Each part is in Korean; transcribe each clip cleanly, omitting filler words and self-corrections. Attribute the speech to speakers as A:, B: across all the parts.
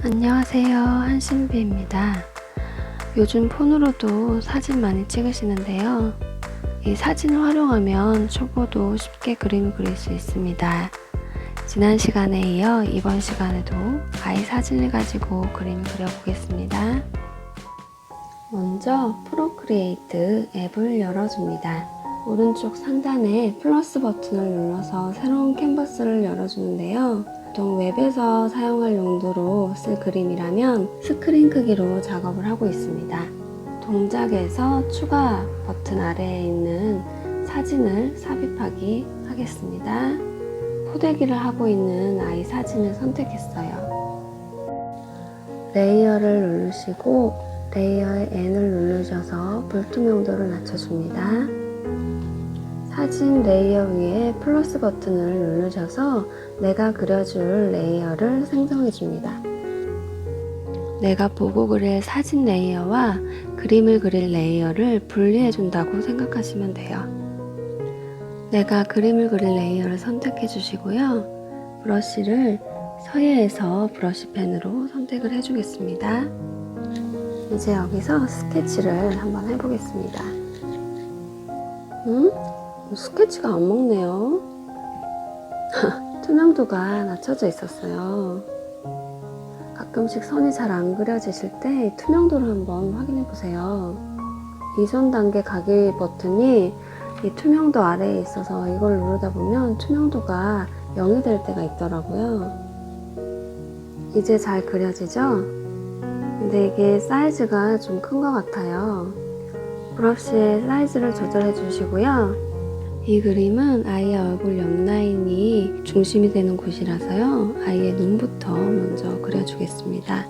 A: 안녕하세요, 한신비입니다. 요즘 폰으로도 사진 많이 찍으시는데요. 이 사진을 활용하면 초보도 쉽게 그림을 그릴 수 있습니다. 지난 시간에 이어 이번 시간에도 아이 사진을 가지고 그림을 그려보겠습니다. 먼저 프로크리에이트 앱을 열어줍니다. 오른쪽 상단에 플러스 버튼을 눌러서 새로운 캔버스를 열어주는데요. 보통 웹에서 사용할 용도로 쓸 그림이라면 스크린 크기로 작업을 하고 있습니다. 동작에서 추가 버튼 아래에 있는 사진을 삽입하기 하겠습니다. 포대기를 하고 있는 아이 사진을 선택했어요. 레이어를 누르시고 레이어의 N을 누르셔서 불투명도를 낮춰줍니다. 사진 레이어 위에 플러스 버튼을 누르셔서 내가 그려줄 레이어를 생성해 줍니다. 내가 보고 그릴 사진 레이어와 그림을 그릴 레이어를 분리해 준다고 생각하시면 돼요. 내가 그림을 그릴 레이어를 선택해 주시고요. 브러쉬를 서예에서 브러쉬펜으로 선택을 해 주겠습니다. 이제 여기서 스케치를 한번 해보겠습니다. 스케치가 안 먹네요. 투명도가 낮춰져 있었어요. 가끔씩 선이 잘 안 그려지실 때 투명도를 한번 확인해 보세요. 이전 단계 가기 버튼이 이 투명도 아래에 있어서 이걸 누르다 보면 투명도가 0이 될 때가 있더라고요. 이제 잘 그려지죠? 근데 이게 사이즈가 좀 큰 것 같아요. 브러쉬의 사이즈를 조절해 주시고요. 이 그림은 아이의 얼굴 옆 라인이 중심이 되는 곳이라서요. 아이의 눈부터 먼저 그려주겠습니다.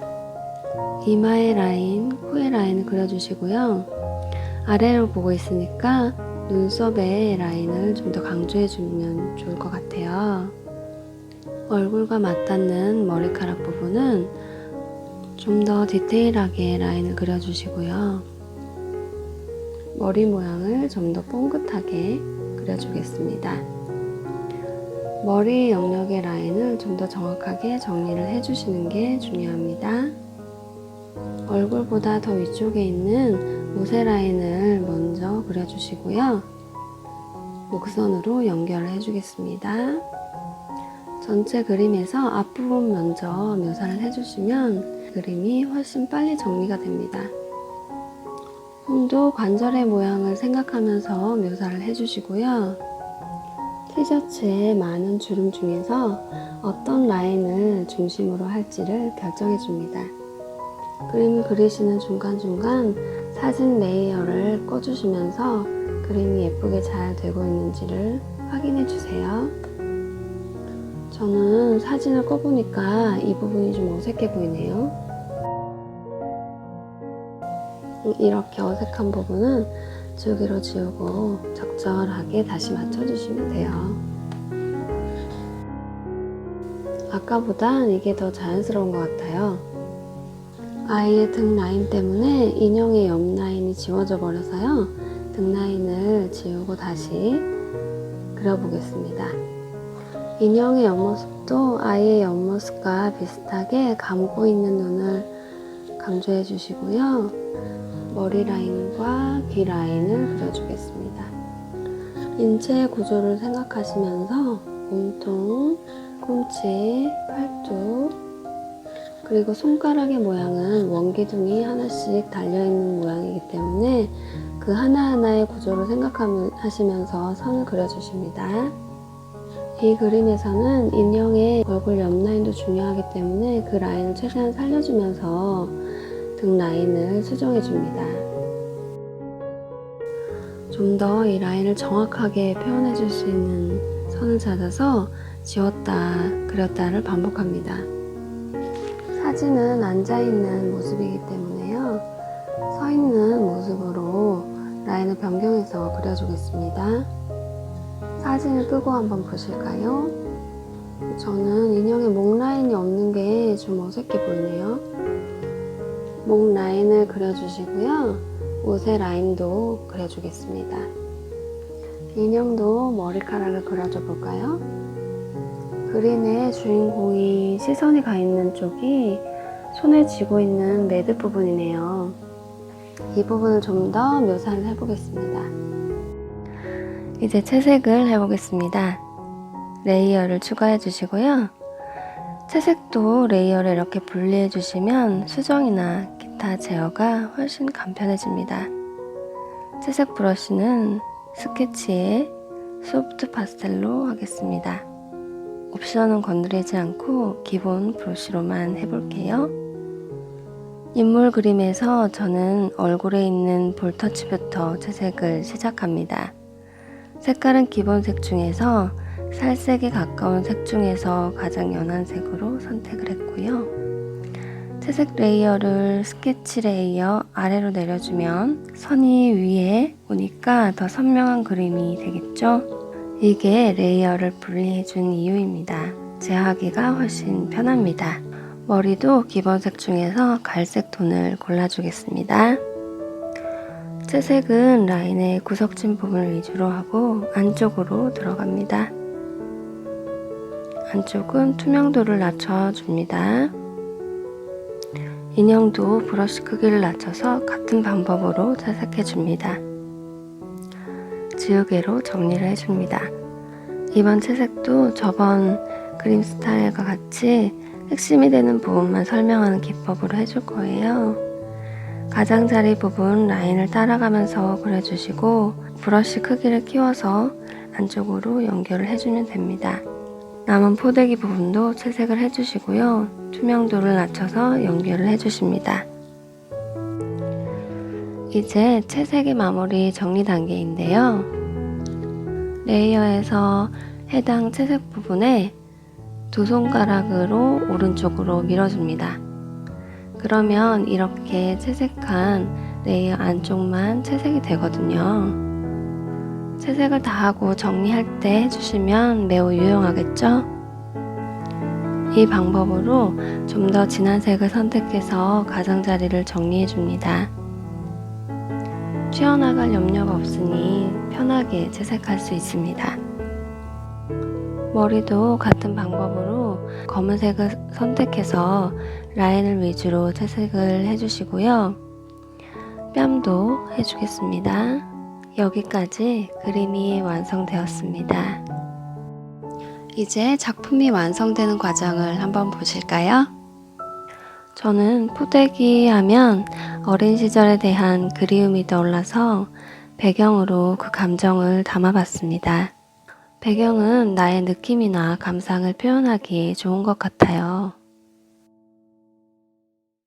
A: 이마의 라인, 코의 라인을 그려주시고요. 아래로 보고 있으니까 눈썹의 라인을 좀 더 강조해주면 좋을 것 같아요. 얼굴과 맞닿는 머리카락 부분은 좀 더 디테일하게 라인을 그려주시고요. 머리 모양을 좀 더 뽕긋하게 그려주겠습니다. 머리 영역의 라인을 좀 더 정확하게 정리를 해주시는 게 중요합니다. 얼굴보다 더 위쪽에 있는 모세 라인을 먼저 그려주시고요. 목선으로 연결을 해주겠습니다. 전체 그림에서 앞부분 먼저 묘사를 해주시면 그림이 훨씬 빨리 정리가 됩니다. 손도 관절의 모양을 생각하면서 묘사를 해주시고요. 티셔츠의 많은 주름 중에서 어떤 라인을 중심으로 할지를 결정해 줍니다. 그림을 그리시는 중간중간 사진 레이어를 꺼주시면서 그림이 예쁘게 잘 되고 있는지를 확인해 주세요. 저는 사진을 꺼보니까 이 부분이 좀 어색해 보이네요. 이렇게 어색한 부분은 주기로 지우고 적절하게 다시 맞춰주시면 돼요. 아까보단 이게 더 자연스러운 것 같아요. 아이의 등 라인 때문에 인형의 옆 라인이 지워져 버려서요. 등 라인을 지우고 다시 그려보겠습니다. 인형의 옆모습도 아이의 옆모습과 비슷하게 감고 있는 눈을 강조해 주시고요. 머리 라인과 귀 라인을 그려주겠습니다. 인체의 구조를 생각하시면서 몸통, 꿈치, 팔뚝, 그리고 손가락의 모양은 원기둥이 하나씩 달려있는 모양이기 때문에 그 하나하나의 구조를 생각하시면서 선을 그려주십니다. 이 그림에서는 인형의 얼굴 옆 라인도 중요하기 때문에 그 라인을 최대한 살려주면서 등 라인을 수정해 줍니다. 좀 더 이 라인을 정확하게 표현해 줄 수 있는 선을 찾아서 지웠다 그렸다를 반복합니다. 사진은 앉아있는 모습이기 때문에요. 서 있는 모습으로 라인을 변경해서 그려주겠습니다. 사진을 끄고 한번 보실까요? 저는 인형의 목 라인이 없는 게 좀 어색해 보이네요. 목 라인을 그려주시고요. 옷의 라인도 그려주겠습니다. 인형도 머리카락을 그려줘 볼까요? 그림의 주인공이 시선이 가 있는 쪽이 손에 쥐고 있는 매듭 부분이네요. 이 부분을 좀 더 묘사를 해보겠습니다. 이제 채색을 해보겠습니다. 레이어를 추가해 주시고요. 채색도 레이어를 이렇게 분리해 주시면 수정이나 기타 제어가 훨씬 간편해집니다. 채색 브러쉬는 스케치에 소프트 파스텔로 하겠습니다. 옵션은 건드리지 않고 기본 브러쉬로만 해볼게요. 인물 그림에서 저는 얼굴에 있는 볼터치부터 채색을 시작합니다. 색깔은 기본색 중에서 살색에 가까운 색 중에서 가장 연한 색으로 선택을 했고요. 채색 레이어를 스케치 레이어 아래로 내려주면 선이 위에 오니까 더 선명한 그림이 되겠죠? 이게 레이어를 분리해준 이유입니다. 제어하기가 훨씬 편합니다. 머리도 기본색 중에서 갈색 톤을 골라주겠습니다. 채색은 라인의 구석진 부분을 위주로 하고 안쪽으로 들어갑니다. 안쪽은 투명도를 낮춰줍니다. 인형도 브러쉬 크기를 낮춰서 같은 방법으로 채색해줍니다. 지우개로 정리를 해줍니다. 이번 채색도 저번 그림 스타일과 같이 핵심이 되는 부분만 설명하는 기법으로 해줄 거예요. 가장자리 부분 라인을 따라가면서 그려주시고 브러쉬 크기를 키워서 안쪽으로 연결을 해주면 됩니다. 남은 포대기 부분도 채색을 해주시고요. 투명도를 낮춰서 연결을 해주십니다. 이제 채색의 마무리 정리 단계인데요. 레이어에서 해당 채색 부분에 두 손가락으로 오른쪽으로 밀어줍니다. 그러면 이렇게 채색한 레이어 안쪽만 채색이 되거든요. 채색을 다 하고 정리할 때 해주시면 매우 유용하겠죠? 이 방법으로 좀 더 진한 색을 선택해서 가장자리를 정리해줍니다. 튀어나갈 염려가 없으니 편하게 채색할 수 있습니다. 머리도 같은 방법으로 검은색을 선택해서 라인을 위주로 채색을 해주시고요. 뺨도 해주겠습니다. 여기까지 그림이 완성되었습니다. 이제 작품이 완성되는 과정을 한번 보실까요? 저는 포대기 하면 어린 시절에 대한 그리움이 떠올라서 배경으로 그 감정을 담아봤습니다. 배경은 나의 느낌이나 감상을 표현하기에 좋은 것 같아요.